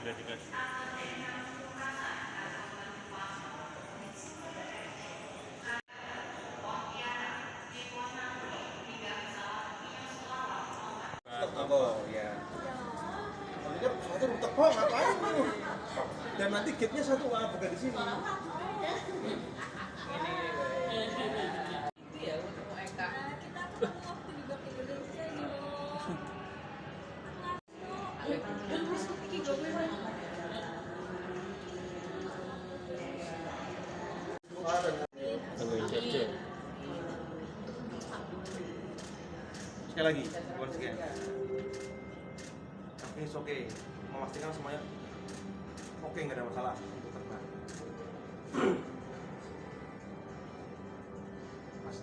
udah dikasih. Oh ya. Tadinya pesawatnya rutek kok, ngapain tuh? Dan nanti gate-nya satu bukan di sini. Iya, untuk mereka. Kita ketemu waktu di Bank Indonesia Sekali lagi, bukan sekian. Tapi oke, memastikan semuanya oke, nggak ada masalah untuk terbang. Mas,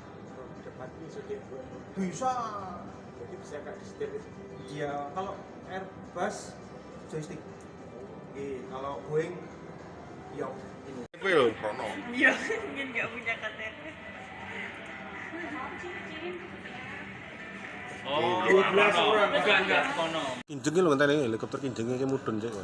depan ini sudah Bisa. jadi bisa nggak di setir itu? Iya, kalau Airbus joystick. Kalau Boeing, ya ini. Will, Rono. Iya, ingin nggak punya KTP. Oh, 12 orang. Enggak, kono. Kinjeng lho ngenteni helikopter kinjenge iki mudhun cek.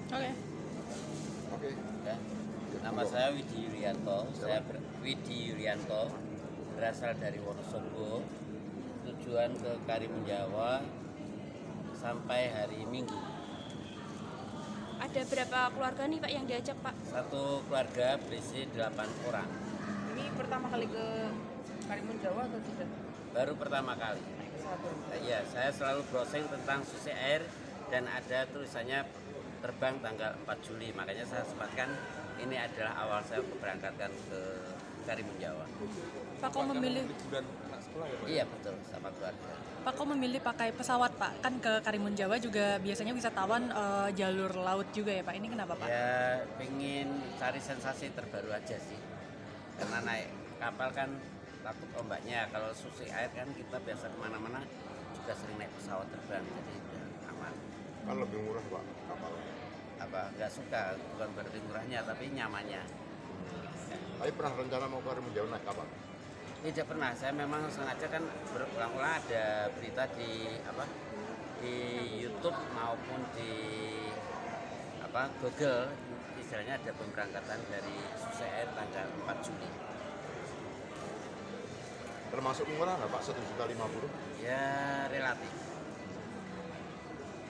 Oke. Oke. Ya. Nama saya Widi Yuryanto, berasal dari Wonosobo, tujuan ke Karimun Jawa sampai hari Minggu. Ada berapa keluarga nih Pak yang diajak Pak? Satu keluarga berisi 8 orang, Ini pertama kali ke Karimun Jawa atau tidak? baru pertama kali. Naik pesawat baru. Iya, saya selalu browsing tentang Susi Air dan ada tulisannya terbang tanggal 4 Juli, makanya saya sempatkan ini adalah awal saya keberangkatan ke Karimun Jawa. Pak kok memilih Iya betul, sama keluarga. Pak kok memilih pakai pesawat Pak? Kan ke Karimun Jawa juga biasanya wisatawan jalur laut juga ya Pak. Ini kenapa Pak? Ya pengen cari sensasi terbaru aja sih, karena naik kapal kan takut ombaknya. Kalau Susi Air kan kita biasa kemana-mana juga sering naik pesawat terbang, jadi aman. Kan lebih murah Pak kapal. Apa nggak suka, bukan berarti murahnya tapi nyamannya. Tapi pernah rencana mau ke Karimun Jawa naik kapal? Tidak pernah, saya memang sengaja kan berulang-ulang ada berita di YouTube maupun di Google, istilahnya ada pemberangkatan dari Susi Air tanggal 4 Juli. Termasuk murah nggak Pak? 1.050.000? Ya relatif,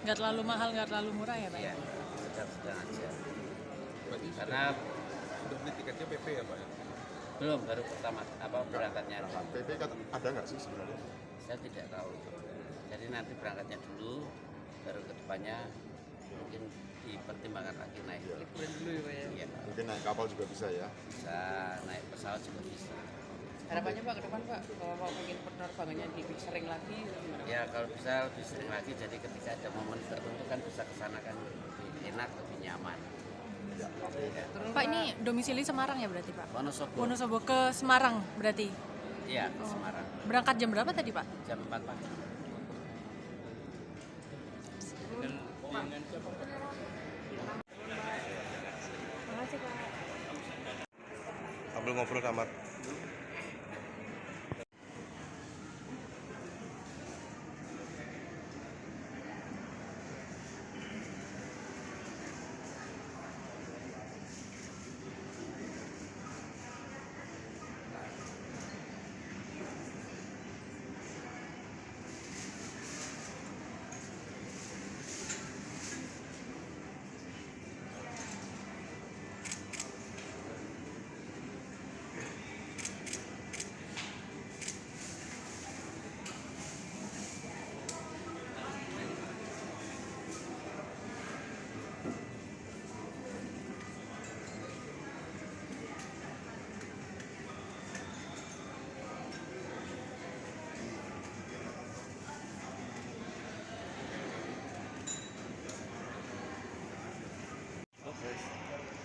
Nggak terlalu mahal, nggak terlalu murah ya Pak? ya sedang aja. Berarti Karena sudah beli tiketnya PP ya Pak ya? belum, baru pertama berangkatnya. PP ada nggak sih sebenarnya? Saya tidak tahu. Jadi nanti berangkatnya dulu, baru kedepannya mungkin dipertimbangkan lagi naik. Liburan dulu ya Pak ya. Iya, Mungkin naik kapal juga bisa ya? bisa naik pesawat juga bisa. Harapannya Pak ke depan Pak, kalau Pak pengen penerbangannya lebih sering lagi gimana? Ya kalau bisa lebih sering lagi, jadi ketika ada momen tertentu kan bisa kesana kan lebih enak, lebih nyaman. Ya. Terus Pak ini domisili Semarang ya berarti Pak? Wonosobo. Wonosobo ke Semarang berarti? Iya, ke Semarang. Berangkat jam berapa tadi Pak? Jam 4 pagi. Makasih Pak. Sambil ngobrol sama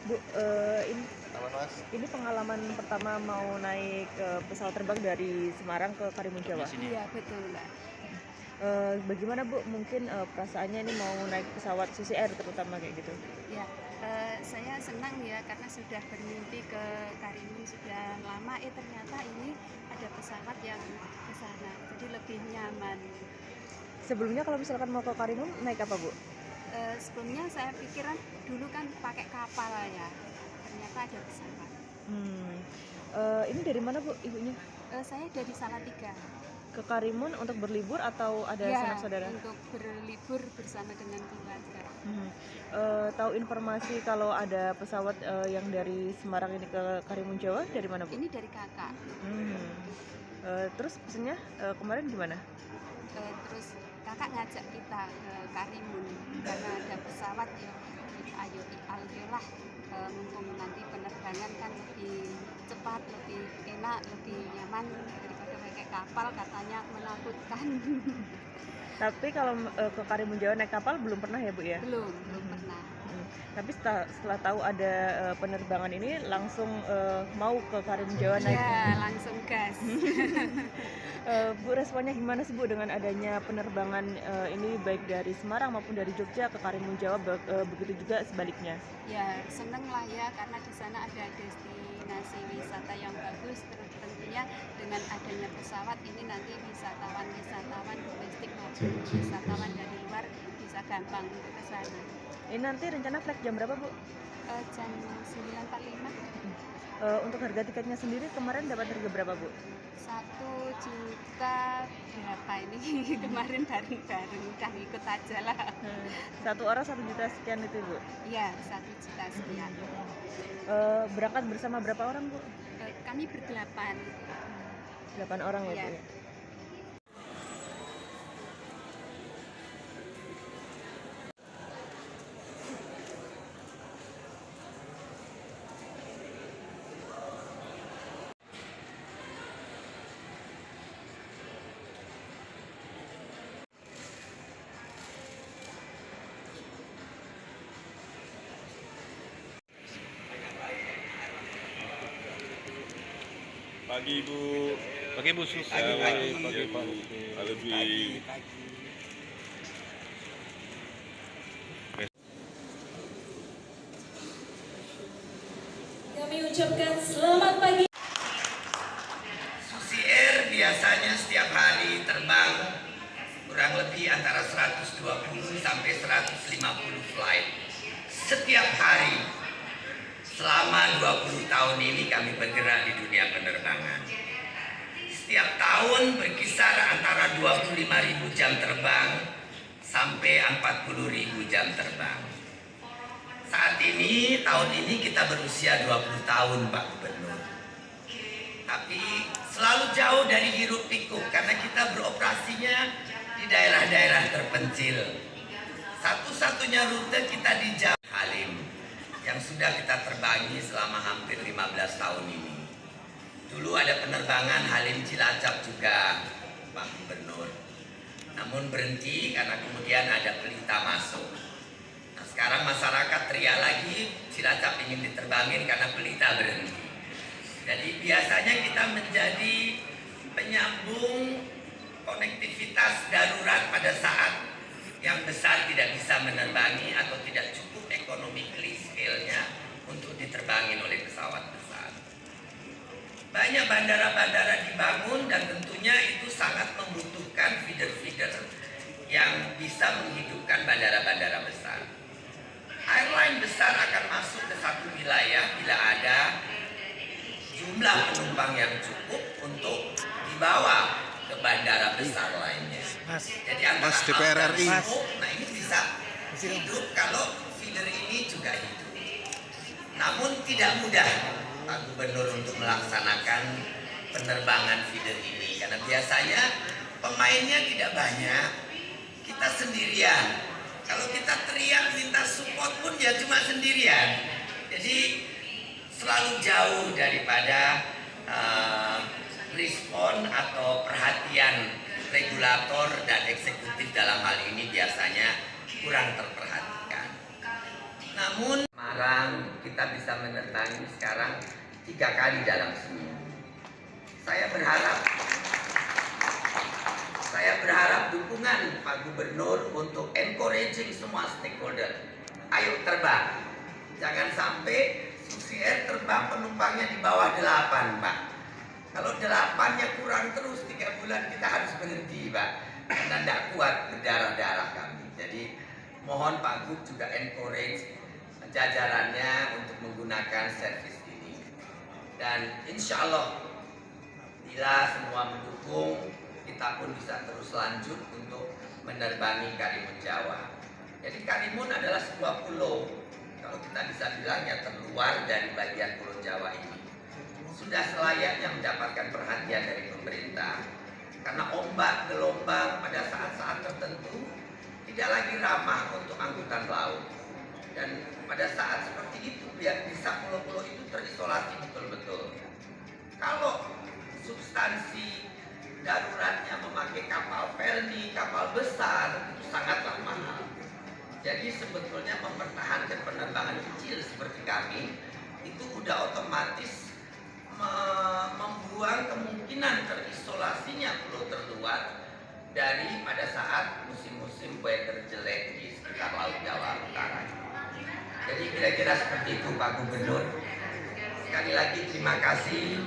Bu, ini Aman Mas. Ini pengalaman pertama mau naik pesawat terbang dari Semarang ke Karimun Jawa. Iya betul Mbak. Bagaimana Bu mungkin perasaannya ini mau naik pesawat Susi Air terutama kayak gitu? Ya, saya senang ya karena sudah bermimpi ke Karimun sudah lama. Ternyata ini ada pesawat yang ke sana, jadi lebih nyaman. Sebelumnya kalau misalkan mau ke Karimun naik apa Bu? Sebelumnya saya pikiran dulu kan pakai kapal ya, ternyata ada pesawat. Ini dari mana Bu ibunya? Saya dari Salatiga. Ke Karimun untuk berlibur atau ada Ya, sanak saudara? untuk berlibur bersama dengan keluarga. Tahu informasi kalau ada pesawat yang dari Semarang ini ke Karimun Jawa dari mana Bu? Ini dari kakak. Terus pesennya kemarin gimana? Terus kakak ngajak kita ke Karimun karena ada pesawat ya. Ayolah, mumpung nanti penerbangan kan lebih cepat, lebih enak, lebih nyaman daripada pakai kapal, katanya menakutkan. Tapi kalau ke Karimun Jawa naik kapal belum pernah ya Bu ya? belum pernah. Tapi setelah tahu ada penerbangan ini langsung mau ke Karimun Jawa naik. Ya, langsung gas. Bu responnya gimana sih Bu dengan adanya penerbangan ini baik dari Semarang maupun dari Jogja ke Karimun Jawa, begitu juga sebaliknya? Ya, seneng lah ya karena di sana ada destinasi wisata yang bagus. Terus tentunya dengan adanya pesawat ini nanti wisatawan domestik maupun wisatawan dari luar bisa gampang untuk ke sana. Ini nanti rencana flight jam berapa Bu? Jam 9.45. Untuk harga tiketnya sendiri kemarin dapat harga berapa Bu? 1 juta berapa ini? Kemarin bareng-bareng udah ikut aja lah. Satu orang 1 juta sekian itu Bu? Iya, 1 juta sekian. Berangkat bersama berapa orang Bu? Kami berdelapan. 8 orang ya Iya. Bu ya? Pagi Ibu. Pagi Bu Susi. Pagi Pak. Halo Dwi. Kami ucapkan selamat pagi. Susi Air biasanya setiap hari terbang kurang lebih antara 120 sampai 150 flight setiap hari. Selama 20 tahun ini kami bergerak di dunia penerbangan. Setiap tahun berkisar antara 25.000 jam terbang sampai 40.000 jam terbang. Saat ini, tahun ini kita berusia 20 tahun Pak Gubernur. Tapi selalu jauh dari hiruk pikuk karena kita beroperasinya di daerah-daerah terpencil. Satu-satunya rute kita di Jawa Halim yang sudah kita terbangi selama hampir 15 tahun ini. Dulu ada penerbangan Halim Cilacap juga, Pak Gubernur. Namun berhenti karena kemudian ada Pelita masuk. Nah, sekarang masyarakat teriak lagi, Cilacap ingin diterbangin karena Pelita berhenti. Jadi biasanya kita menjadi penyambung konektivitas darurat pada saat yang besar tidak bisa menerbangi atau tidak cukup economically scale-nya untuk diterbangin oleh pesawat besar. Banyak bandara-bandara dibangun dan tentunya itu sangat membutuhkan feeder-feeder yang bisa menghidupkan bandara-bandara besar. Airline besar akan masuk ke satu wilayah bila ada jumlah penumpang yang cukup untuk dibawa ke bandara besar lainnya. Jadi antara DPR RI. nah ini bisa hidup kalau feeder ini juga hidup. Namun tidak mudah Pak Gubernur untuk melaksanakan penerbangan feeder ini karena biasanya pemainnya tidak banyak. Kita sendirian. Kalau kita teriak minta support pun ya cuma sendirian. Jadi selalu jauh daripada respon atau perhatian regulator dan eksekutif dalam hal ini biasanya kurang terperhatikan. Namun Semarang kita bisa menerbangi sekarang 3 kali dalam seminggu. Saya berharap dukungan Pak Gubernur untuk encouraging semua stakeholder. Ayo terbang. Jangan sampai Susi Air terbang penumpangnya di bawah 8, Pak. Kalau 8-nya kurang terus 3 bulan kita harus berhenti, Pak. Karena tidak kuat berdarah-darah kami. Jadi mohon Pak Gub juga encourage jajarannya untuk menggunakan servis ini. Dan insya Allah bila semua mendukung, kita pun bisa terus lanjut untuk menerbangi Karimun Jawa. Jadi Karimun adalah sebuah pulau, kalau kita bisa bilang ya terluar dari bagian Pulau Jawa ini. Sudah selayaknya mendapatkan perhatian dari pemerintah. Karena ombak, gelombang pada saat-saat tertentu tidak lagi ramah untuk angkutan laut. Dan pada saat seperti itu, biar bisa pulau-pulau itu terisolasi betul-betul. Kalau substansi daruratnya memakai kapal ferry, kapal besar, itu sangatlah mahal. Jadi sebetulnya mempertahankan penerbangan kecil seperti kami, itu udah otomatis membuang kemungkinan terisolasinya pulau terluar dari pada saat musim-musim weather jelek di sekitar Laut Jawa Utara. Jadi kira-kira seperti itu Pak Gubernur. Sekali lagi terima kasih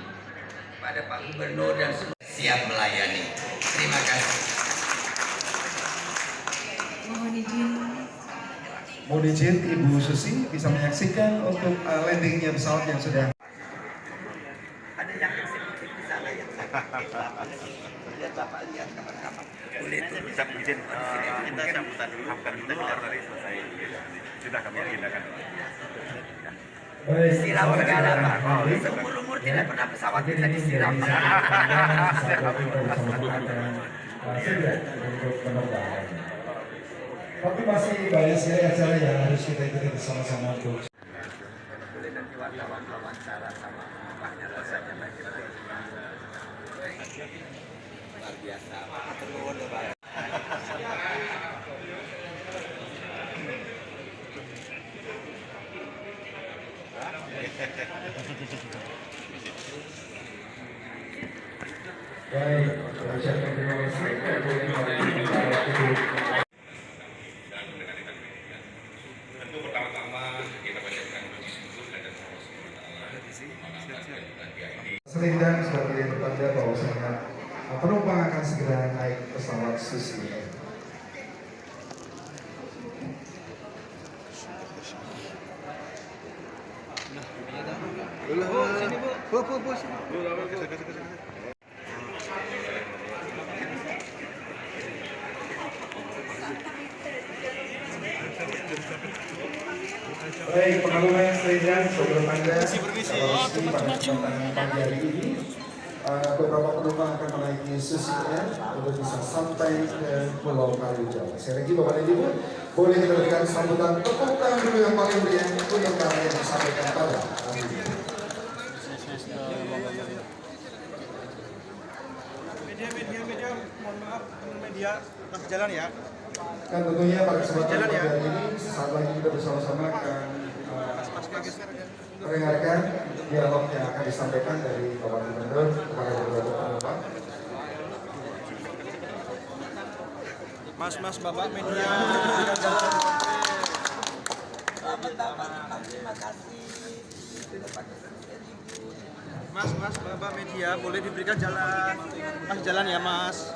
pada Pak Gubernur dan semua siap melayani. Terima kasih. Mohon izin Ibu Susi bisa menyaksikan untuk landingnya pesawat yang sudah. Ada yang eksekutif di sana yang lihat Bapak lihat kapan-kapan. Boleh itu bisa izin kita sambutan dulu. Kita bicara tadi selesai. Sudah kami agendakan. Disiram segala Pak. Seumur-umur tidak pernah pesawat kita disiram. Tapi masih banyak sekali acara yang harus kita ikuti bersama-sama untuk. Boleh nanti wartawan wawancara sama Paknya rasanya bagaimana. Luar biasa. Ketemu Pak. Baik, ucapkan terima kasih. Tentu pertama-tama kita bacakan puji syukur kepada Allah SWT. Selendang sebagai tanda bahwasanya penumpang akan segera naik pesawat Susi Air. Baik, pengalaman selendang sebelum Anda pada kesempatan pagi hari ini, beberapa penumpang akan menaiki Susi Air untuk bisa sampai ke Pulau Karimun Jawa. Sekali lagi Bapak dan Ibu, boleh kita berikan sambutan tepuk tangan dulu yang paling meriah untuk karya yang disampaikan pada hari ini. Media, mohon maaf media masih jalan ya. Dan tentunya pada kesempatan pagi hari ini, saat lagi kita bersama-sama akan mendengarkan dialog yang akan disampaikan dari Bapak Gubernur kepada beberapa penumpang. Mas Bapak media. Terima kasih. Mas Bapak media boleh diberikan jalan. Mas jalan ya Mas.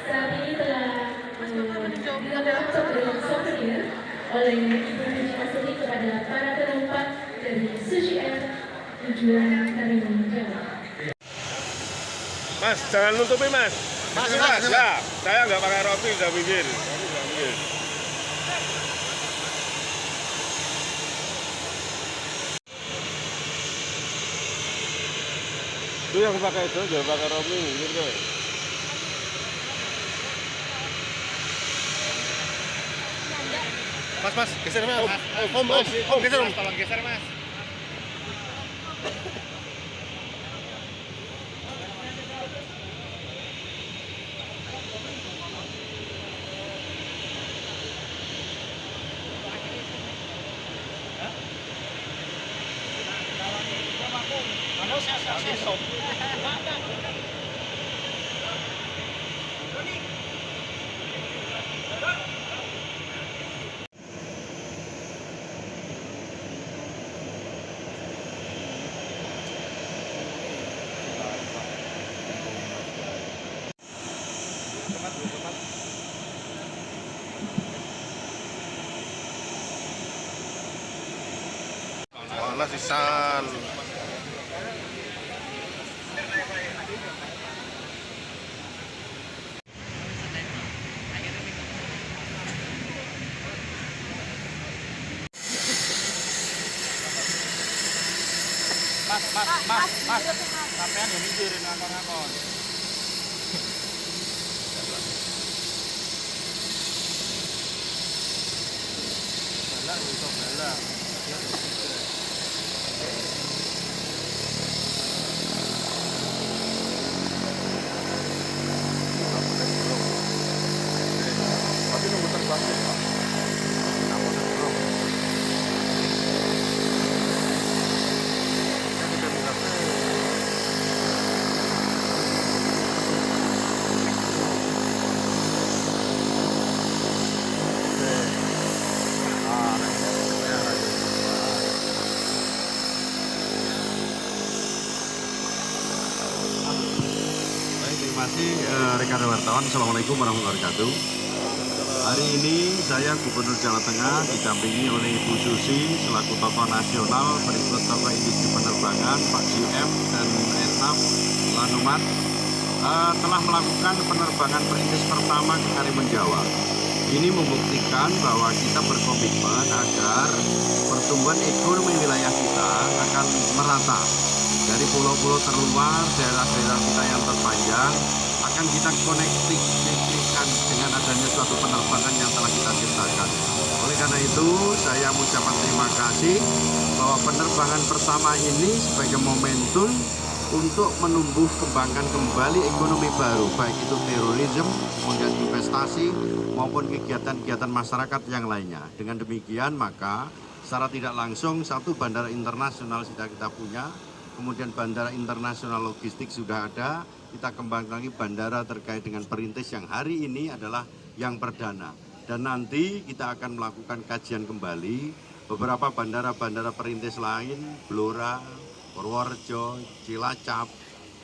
Saat ini telah dilakukan dengan souvenir oleh Ibu Asli kepada para penumpang dari Susi Air tujuan Karimun Jawa. Mas, jangan nutupi Mas. Mas, ya, saya nggak pakai roti, udah bikin. Itu yang pakai itu, jangan pakai roaming gitu. Mas, geser mas. Om, geser om. Tolong geser mas. Mana sisan? Mas, sampean yo mikir ngakon-ngakon. Balak iso balak. Tapi nunggu terbang ya, Pak. Terima kasih rekan wartawan. Assalamualaikum warahmatullahi wabarakatuh. Hari ini saya Gubernur Jawa Tengah didampingi oleh Ibu Susi selaku tokoh nasional berikut tokoh industri penerbangan Pak GM dan Airnav Lanumat telah melakukan penerbangan perintis pertama ke Karimun Jawa. Ini membuktikan bahwa kita berkomitmen agar pertumbuhan ekonomi wilayah kita akan merata. Dari pulau-pulau terluar, daerah-daerah kita yang terpanjang akan kita konektivikan dengan adanya suatu penerbangan yang telah kita ciptakan. Oleh karena itu, saya mengucapkan terima kasih bahwa penerbangan pertama ini sebagai momentum untuk menumbuh kembangkan kembali ekonomi baru, baik itu terorisme, kemudian investasi, maupun kegiatan-kegiatan masyarakat yang lainnya. Dengan demikian, maka secara tidak langsung satu bandara internasional sudah kita punya, kemudian bandara internasional logistik sudah ada, kita kembangkan lagi bandara terkait dengan perintis yang hari ini adalah yang perdana. Dan nanti kita akan melakukan kajian kembali beberapa bandara-bandara perintis lain, Blora, Purworejo, Cilacap,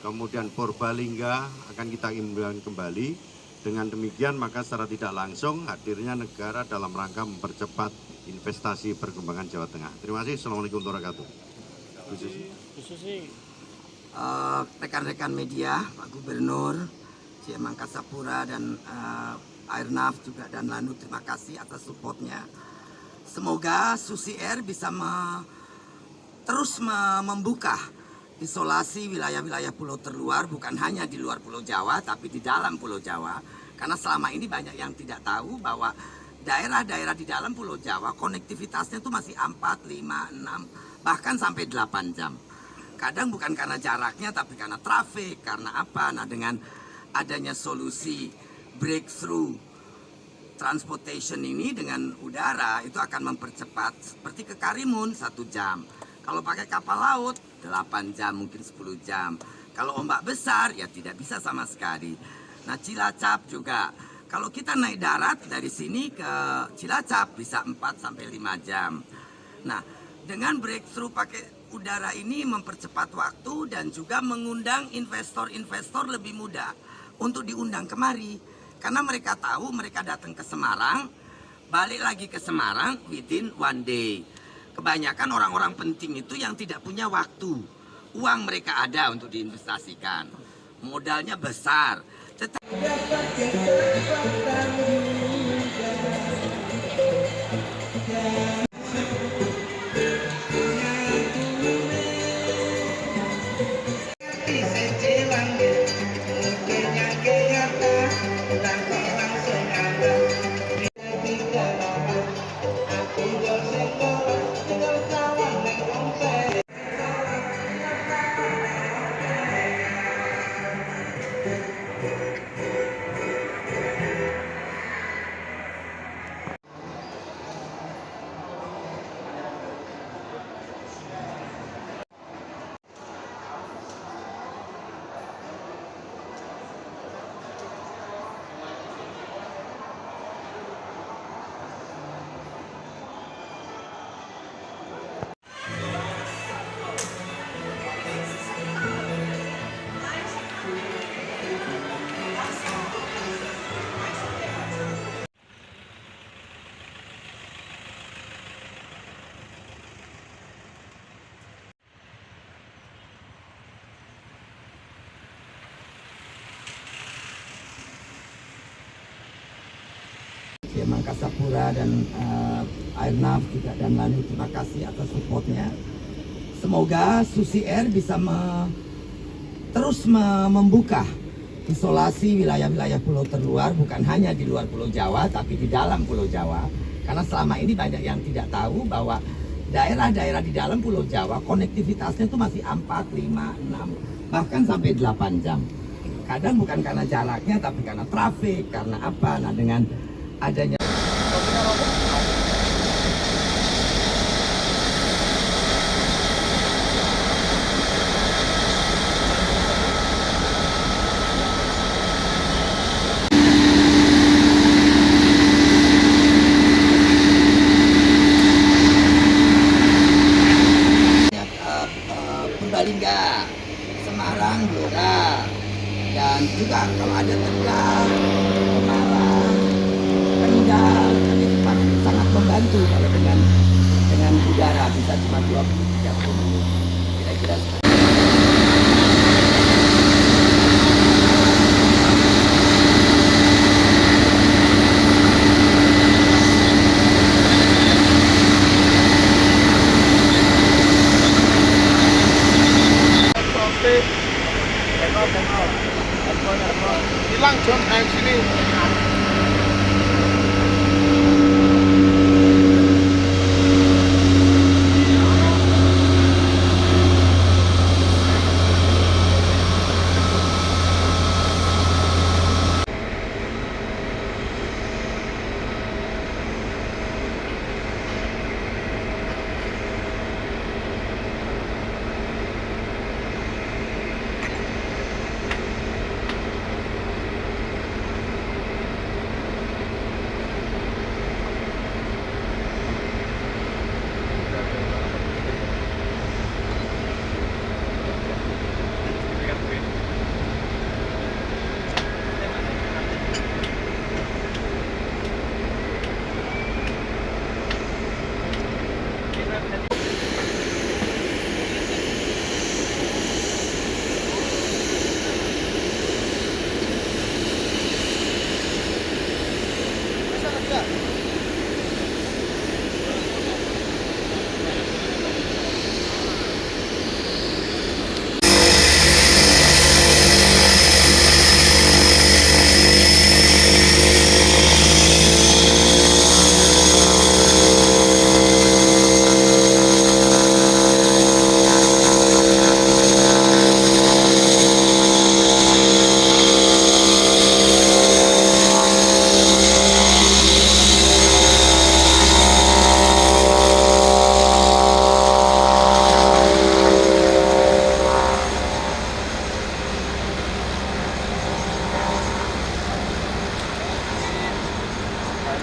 kemudian Purbalingga akan kita imbangkan kembali. Dengan demikian maka secara tidak langsung hadirnya negara dalam rangka mempercepat investasi perkembangan Jawa Tengah. Terima kasih. Assalamualaikum warahmatullahi wabarakatuh. Rekan-rekan media, Pak Gubernur, GM Angkasa Pura dan Airnav juga dan Lanut, terima kasih atas supportnya. Semoga Susi Air bisa terus membuka isolasi wilayah-wilayah pulau terluar, bukan hanya di luar Pulau Jawa tapi di dalam Pulau Jawa. Karena selama ini banyak yang tidak tahu bahwa daerah-daerah di dalam Pulau Jawa konektivitasnya itu masih 4, 5, 6 bahkan sampai 8 jam. Kadang bukan karena jaraknya tapi karena trafik, karena apa? Nah, dengan adanya solusi breakthrough transportation ini dengan udara itu akan mempercepat. Seperti ke Karimun 1 jam. Kalau pakai kapal laut 8 jam, mungkin 10 jam. Kalau ombak besar ya tidak bisa sama sekali. Nah, Cilacap juga. Kalau kita naik darat dari sini ke Cilacap bisa 4 sampai 5 jam. Nah, dengan breakthrough pakai udara ini mempercepat waktu dan juga mengundang investor-investor lebih mudah untuk diundang kemari. Karena mereka tahu mereka datang ke Semarang, balik lagi ke Semarang within 1 day. Kebanyakan orang-orang penting itu yang tidak punya waktu. Uang mereka ada untuk diinvestasikan. Modalnya besar. Tetapi Mangkasa Pura dan Airnav juga dan Lani, terima kasih atas supportnya. Semoga Susi Air bisa terus membuka isolasi wilayah-wilayah pulau terluar, bukan hanya di luar Pulau Jawa tapi di dalam Pulau Jawa. Karena selama ini banyak yang tidak tahu bahwa daerah-daerah di dalam Pulau Jawa konektivitasnya itu masih 4, 5, 6 bahkan sampai 8 jam. Kadang bukan karena jaraknya tapi karena trafik, karena apa? Nah, dengan adanya Purbalingga, Semarang, Blora, dan juga kalau ada Tegal, Semarang, Kendal, itu sangat membantu kalau dengan udara bisa cuma 20-30 menit. Kira-kira hilang John kayak sini.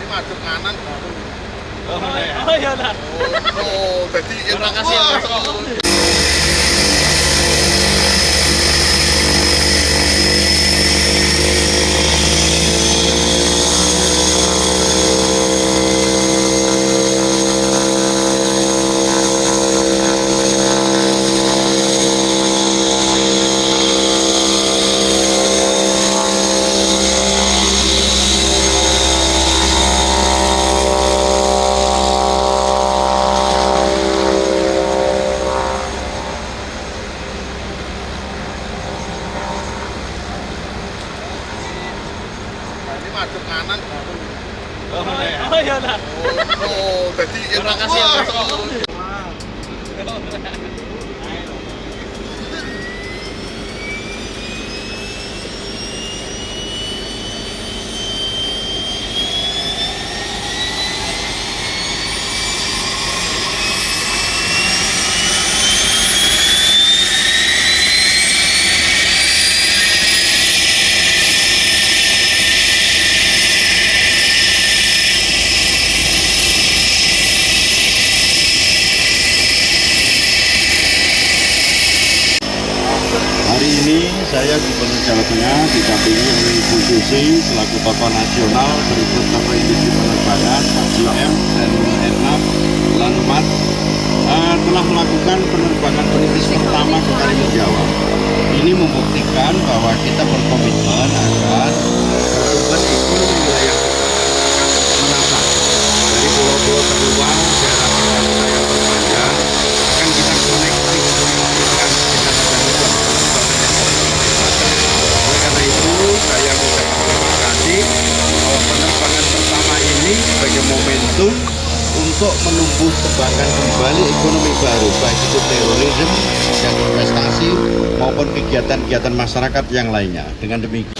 Masuk kanan. Oh iya lah. Oh, jadi terima kasih ya. tadi Terima kasih ya, Bro. Hari ini saya Gubernur Jawa Tengah didampingi oleh Ibu Susi selaku tokoh nasional berikut tokoh industri penerbangan, GM dan Airnav, Lanmat telah melakukan penerbangan perintis pertama ke Karimun Jawa. Ini membuktikan bahwa kita berkomitmen agar pertumbuhan ekonomi wilayah menambah dari pulau-pulau terluar, daerah perbatasan yang berpanjang akan kita koneksikan dengan adanya oleh karena itu, saya mengucapkan terima kasih bahwa penerbangan pertama ini sebagai momentum untuk menumbuh kembangkan kembali ekonomi baru, baik itu terorisme dan investasi maupun kegiatan-kegiatan masyarakat yang lainnya. Dengan demikian